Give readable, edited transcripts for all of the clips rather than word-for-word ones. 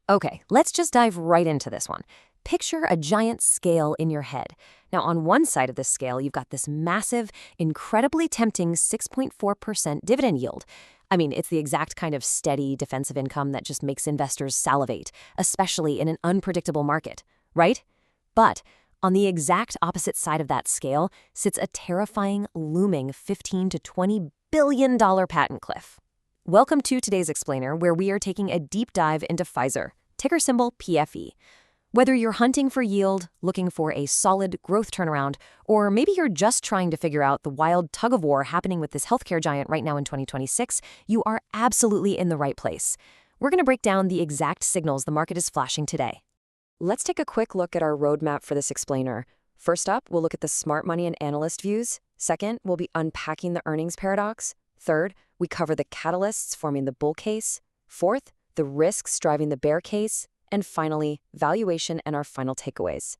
Okay, let's just dive right into this one. Picture a giant scale in your head. Now, on one side of this scale, you've got this massive, incredibly tempting 6.4% dividend yield. I mean, it's the exact kind of steady defensive income that just makes investors salivate, especially in an unpredictable market, right? But on the exact opposite side of that scale sits a terrifying, looming $15 to $20 billion patent cliff. Welcome to today's Explainer, where we are taking a deep dive into Pfizer, ticker symbol PFE. Whether you're hunting for yield, looking for a solid growth turnaround, or maybe you're just trying to figure out the wild tug-of-war happening with this healthcare giant right now in 2026, you are absolutely in the right place. We're going to break down the exact signals the market is flashing today. Let's take a quick look at our roadmap for this Explainer. First up, we'll look at the smart money and analyst views. Second, we'll be unpacking the earnings paradox. Third, we cover the catalysts forming the bull case. Fourth, the risks driving the bear case. And finally, valuation and our final takeaways.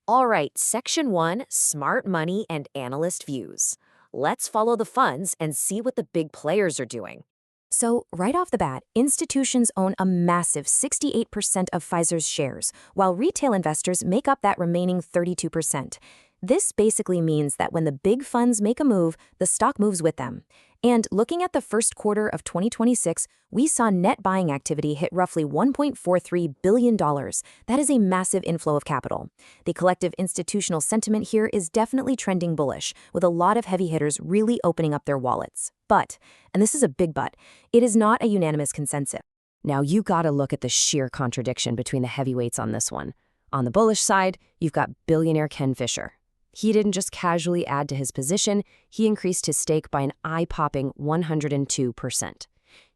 All right, Section 1, Smart Money and Analyst Views. Let's follow the funds and see what the big players are doing. So, right off the bat, institutions own a massive 68% of Pfizer's shares, while retail investors make up that remaining 32%. This basically means that when the big funds make a move, the stock moves with them. And looking at the first quarter of 2026, we saw net buying activity hit roughly $1.43 billion. That is a massive inflow of capital. The collective institutional sentiment here is definitely trending bullish, with a lot of heavy hitters really opening up their wallets. But, and this is a big but, it is not a unanimous consensus. Now you gotta look at the sheer contradiction between the heavyweights on this one. On the bullish side, you've got billionaire Ken Fisher. He didn't just casually add to his position, he increased his stake by an eye-popping 102%.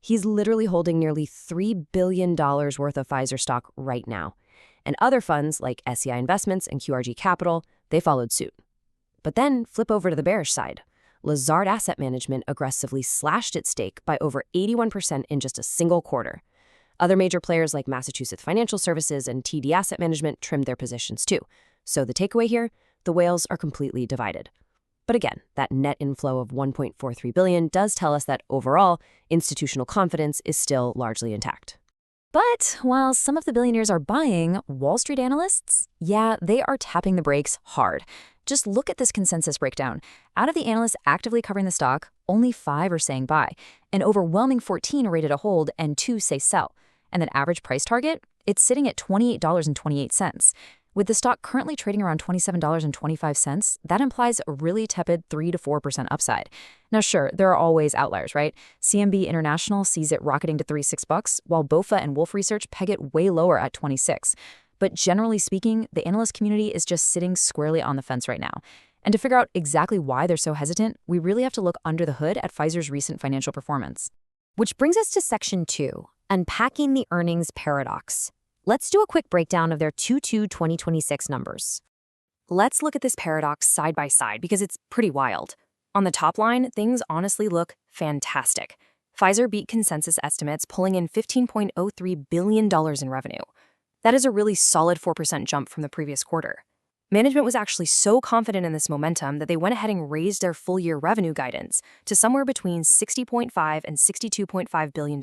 He's literally holding nearly $3 billion worth of Pfizer stock right now. And other funds like SEI Investments and QRG Capital, they followed suit. But then flip over to the bearish side. Lazard Asset Management aggressively slashed its stake by over 81% in just a single quarter. Other major players like Massachusetts Financial Services and TD Asset Management trimmed their positions too. So the takeaway here? The whales are completely divided. But again, that net inflow of $1.43 billion does tell us that overall, institutional confidence is still largely intact. But while some of the billionaires are buying, Wall Street analysts, yeah, they are tapping the brakes hard. Just look at this consensus breakdown. Out of the analysts actively covering the stock, only 5 are saying buy. An overwhelming 14 are rated a hold and 2 say sell. And that average price target? It's sitting at $28.28. With the stock currently trading around $27.25, that implies a really tepid 3 to 4% upside. Now sure, there are always outliers, right? CMB International sees it rocketing to $36, while BofA and Wolf Research peg it way lower at 26. But generally speaking, the analyst community is just sitting squarely on the fence right now. And to figure out exactly why they're so hesitant, we really have to look under the hood at Pfizer's recent financial performance. Which brings us to Section 2, Unpacking the Earnings Paradox. Let's do a quick breakdown of their Q2 2026 numbers. Let's look at this paradox side by side because it's pretty wild. On the top line, things honestly look fantastic. Pfizer beat consensus estimates, pulling in $15.03 billion in revenue. That is a really solid 4% jump from the previous quarter. Management was actually so confident in this momentum that they went ahead and raised their full-year revenue guidance to somewhere between $60.5 and $62.5 billion.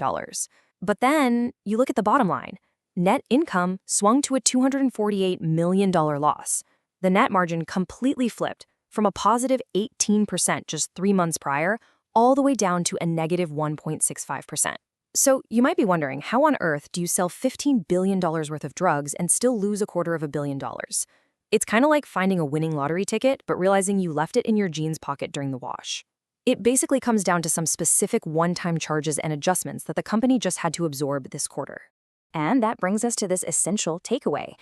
But then, you look at the bottom line. Net income swung to a $248 million loss. The net margin completely flipped from a positive 18% just 3 months prior, all the way down to a negative 1.65%. So you might be wondering, how on earth do you sell $15 billion worth of drugs and still lose $250 million? It's kind of like finding a winning lottery ticket, but realizing you left it in your jeans pocket during the wash. It basically comes down to some specific one-time charges and adjustments that the company just had to absorb this quarter. And that brings us to this essential takeaway.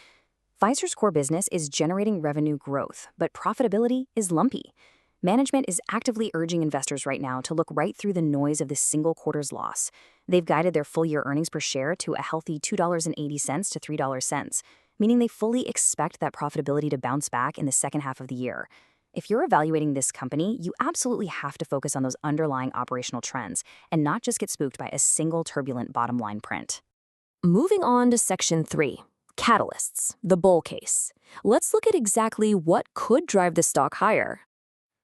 Pfizer's core business is generating revenue growth, but profitability is lumpy. Management is actively urging investors right now to look right through the noise of this single quarter's loss. They've guided their full-year earnings per share to a healthy $2.80 to $3, meaning they fully expect that profitability to bounce back in the second half of the year. If you're evaluating this company, you absolutely have to focus on those underlying operational trends and not just get spooked by a single turbulent bottom-line print. Moving on to Section 3, Catalysts, the bull case. Let's look at exactly what could drive the stock higher.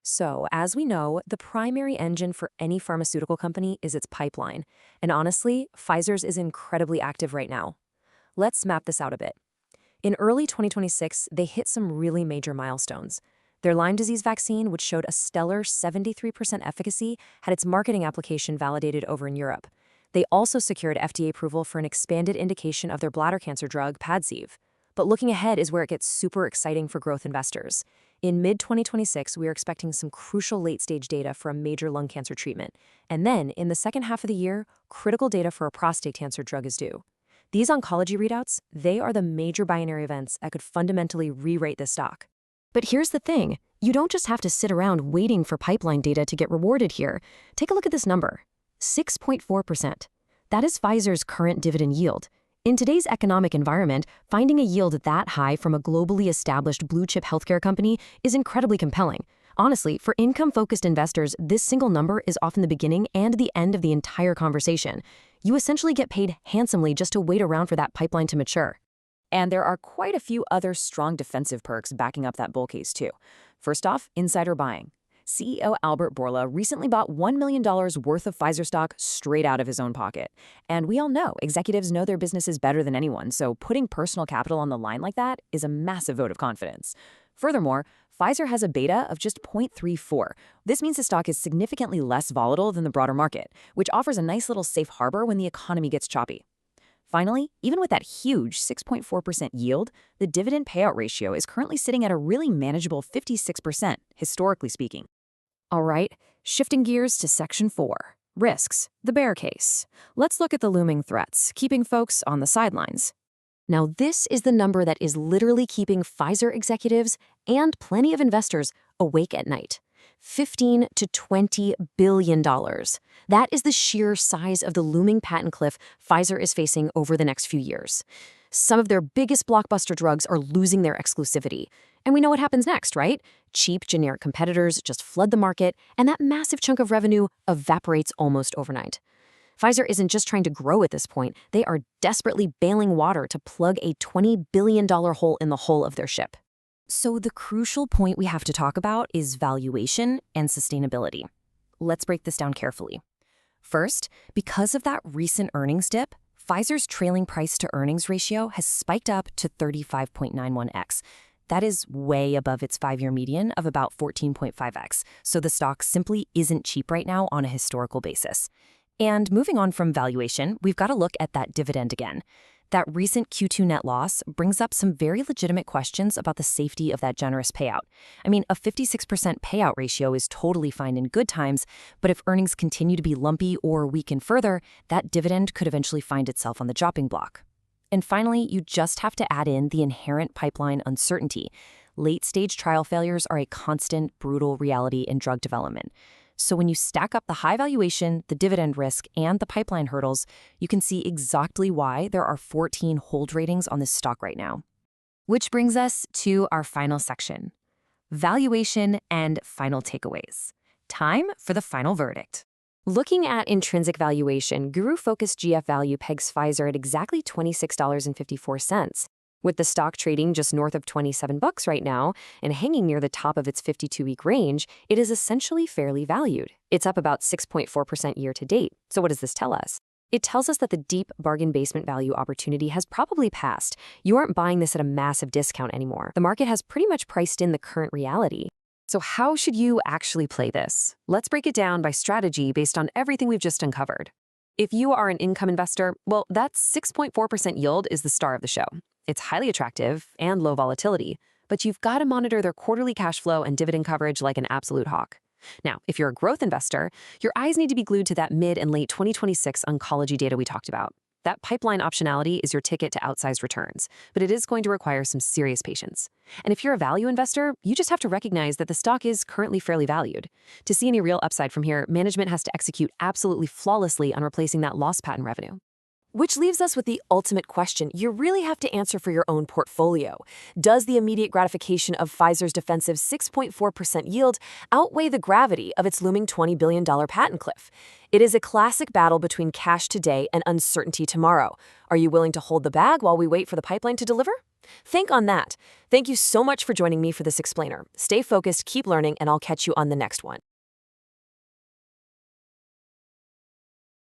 So, as we know, the primary engine for any pharmaceutical company is its pipeline. And honestly, Pfizer's is incredibly active right now. Let's map this out a bit. In early 2026, they hit some really major milestones. Their Lyme disease vaccine, which showed a stellar 73% efficacy, had its marketing application validated over in Europe. They also secured FDA approval for an expanded indication of their bladder cancer drug, Padcev. But looking ahead is where it gets super exciting for growth investors. In mid-2026, we are expecting some crucial late-stage data for a major lung cancer treatment. And then, in the second half of the year, critical data for a prostate cancer drug is due. These oncology readouts, they are the major binary events that could fundamentally re-rate this stock. But here's the thing. You don't just have to sit around waiting for pipeline data to get rewarded here. Take a look at this number. 6.4%. That is Pfizer's current dividend yield. In today's economic environment, finding a yield that high from a globally established blue-chip healthcare company is incredibly compelling. Honestly, for income-focused investors, this single number is often the beginning and the end of the entire conversation. You essentially get paid handsomely just to wait around for that pipeline to mature. And there are quite a few other strong defensive perks backing up that bull case too. First off, insider buying. CEO Albert Bourla recently bought $1 million worth of Pfizer stock straight out of his own pocket. And we all know executives know their businesses better than anyone, so putting personal capital on the line like that is a massive vote of confidence. Furthermore, Pfizer has a beta of just 0.34. This means the stock is significantly less volatile than the broader market, which offers a nice little safe harbor when the economy gets choppy. Finally, even with that huge 6.4% yield, the dividend payout ratio is currently sitting at a really manageable 56%, historically speaking. All right, shifting gears to Section 4, risks, the bear case. Let's look at the looming threats, keeping folks on the sidelines. Now, this is the number that is literally keeping Pfizer executives and plenty of investors awake at night. $15 to $20 billion. That is the sheer size of the looming patent cliff Pfizer is facing over the next few years. Some of their biggest blockbuster drugs are losing their exclusivity. And we know what happens next, right? Cheap generic competitors just flood the market, and that massive chunk of revenue evaporates almost overnight. Pfizer isn't just trying to grow at this point. They are desperately bailing water to plug a $20 billion hole in the hull of their ship. So the crucial point we have to talk about is valuation and sustainability. Let's break this down carefully. First, because of that recent earnings dip, Pfizer's trailing price-to-earnings ratio has spiked up to 35.91x. That is way above its 5-year median of about 14.5x, so the stock simply isn't cheap right now on a historical basis. And moving on from valuation, we've got to look at that dividend again. That recent Q2 net loss brings up some very legitimate questions about the safety of that generous payout. I mean, a 56% payout ratio is totally fine in good times, but if earnings continue to be lumpy or weaken further, that dividend could eventually find itself on the chopping block. And finally, you just have to add in the inherent pipeline uncertainty. Late-stage trial failures are a constant, brutal reality in drug development. So when you stack up the high valuation, the dividend risk, and the pipeline hurdles, you can see exactly why there are 14 hold ratings on this stock right now. Which brings us to our final section, valuation and final takeaways. Time for the final verdict. Looking at intrinsic valuation, Guru-focused GF Value pegs Pfizer at exactly $26.54. With the stock trading just north of $27 right now and hanging near the top of its 52-week range, it is essentially fairly valued. It's up about 6.4% year to date. So what does this tell us? It tells us that the deep bargain basement value opportunity has probably passed. You aren't buying this at a massive discount anymore. The market has pretty much priced in the current reality. So how should you actually play this? Let's break it down by strategy based on everything we've just uncovered. If you are an income investor, well, that 6.4% yield is the star of the show. It's highly attractive and low volatility, but you've got to monitor their quarterly cash flow and dividend coverage like an absolute hawk. Now, if you're a growth investor, your eyes need to be glued to that mid and late 2026 oncology data we talked about. That pipeline optionality is your ticket to outsized returns, but it is going to require some serious patience. And if you're a value investor, you just have to recognize that the stock is currently fairly valued. To see any real upside from here, management has to execute absolutely flawlessly on replacing that lost patent revenue. Which leaves us with the ultimate question you really have to answer for your own portfolio. Does the immediate gratification of Pfizer's defensive 6.4% yield outweigh the gravity of its looming $20 billion patent cliff? It is a classic battle between cash today and uncertainty tomorrow. Are you willing to hold the bag while we wait for the pipeline to deliver? Think on that. Thank you so much for joining me for this explainer. Stay focused, keep learning, and I'll catch you on the next one.